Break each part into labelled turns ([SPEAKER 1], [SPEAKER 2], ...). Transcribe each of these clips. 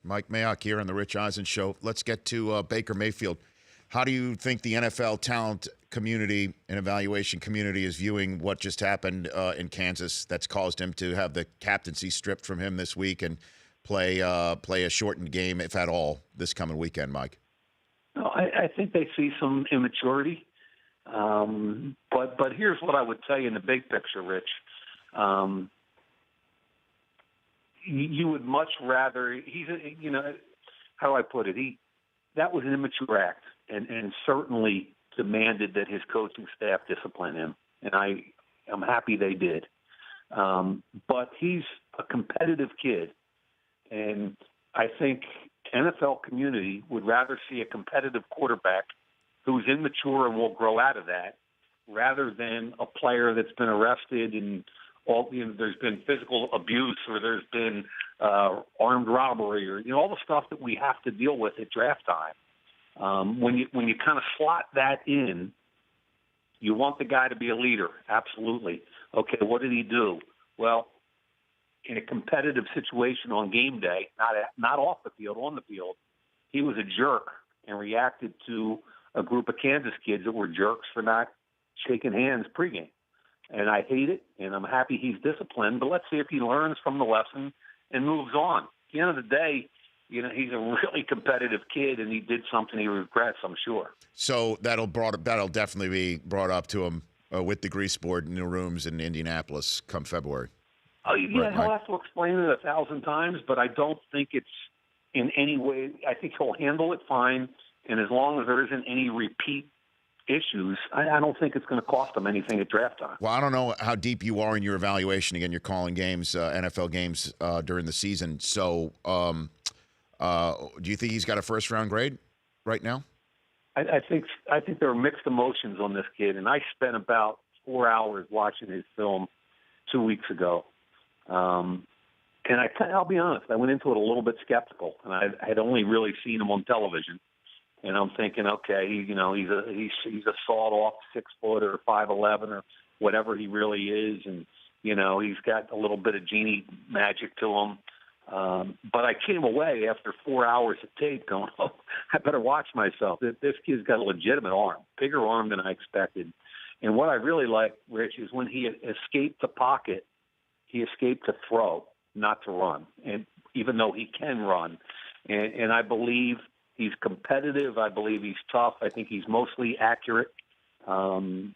[SPEAKER 1] Mike Mayock here on the Rich Eisen Show. Let's get to Baker Mayfield. How do you think the NFL talent community and evaluation community is viewing what just happened in Kansas that's caused him to have the captaincy stripped from him this week and play a shortened game, if at all, this coming weekend, Mike?
[SPEAKER 2] No, I think they see some immaturity. But here's what I would tell you in the big picture, Rich. You would much rather how do I put it? That was an immature act, and certainly demanded that his coaching staff discipline him, and I'm happy they did. But he's a competitive kid, and I think NFL community would rather see a competitive quarterback who's immature and will grow out of that, rather than a player that's been arrested and there's been physical abuse or there's been armed robbery or all the stuff that we have to deal with at draft time. When you kind of slot that in, you want the guy to be a leader. Absolutely. Okay, what did he do? Well, in a competitive situation on game day, not off the field, on the field, he was a jerk and reacted to a group of Kansas kids that were jerks for not shaking hands pregame. And I hate it, and I'm happy he's disciplined, but let's see if he learns from the lesson and moves on. At the end of the day, he's a really competitive kid, and he did something he regrets, I'm sure.
[SPEAKER 1] So that'll definitely be brought up to him with the grease board in the rooms in Indianapolis come February.
[SPEAKER 2] Oh, yeah,
[SPEAKER 1] Right,
[SPEAKER 2] he'll have to explain it 1,000 times, but I don't think it's in any way – I think he'll handle it fine, and as long as there isn't any repeat issues, I don't think it's going to cost them anything at draft time.
[SPEAKER 1] Well, I don't know how deep you are in your evaluation. Again, you're calling games, NFL games during the season. So do you think he's got a first-round grade right now? I
[SPEAKER 2] think there are mixed emotions on this kid, and I spent about 4 hours watching his film 2 weeks ago. And I'll be honest, I went into it a little bit skeptical, and I had only really seen him on television. And I'm thinking, okay, he's a sawed-off 6 foot or 5'11" or whatever he really is, and he's got a little bit of genie magic to him. But I came away after 4 hours of tape going, oh, I better watch myself. This kid's got a legitimate arm, bigger arm than I expected. And what I really like, Rich, is when he escaped the pocket, he escaped to throw, not to run. And even though he can run, and I believe he's competitive. I believe he's tough. I think he's mostly accurate. I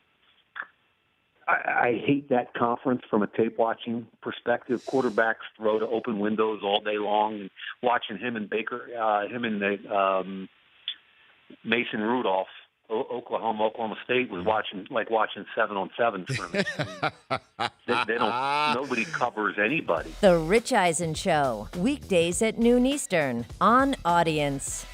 [SPEAKER 2] hate that conference from a tape-watching perspective. Quarterbacks throw to open windows all day long. And watching him and Mason Rudolph, Oklahoma State, was watching 7-on-7 scrimmage. Nobody covers anybody.
[SPEAKER 3] The Rich Eisen Show, weekdays at noon Eastern on Audience.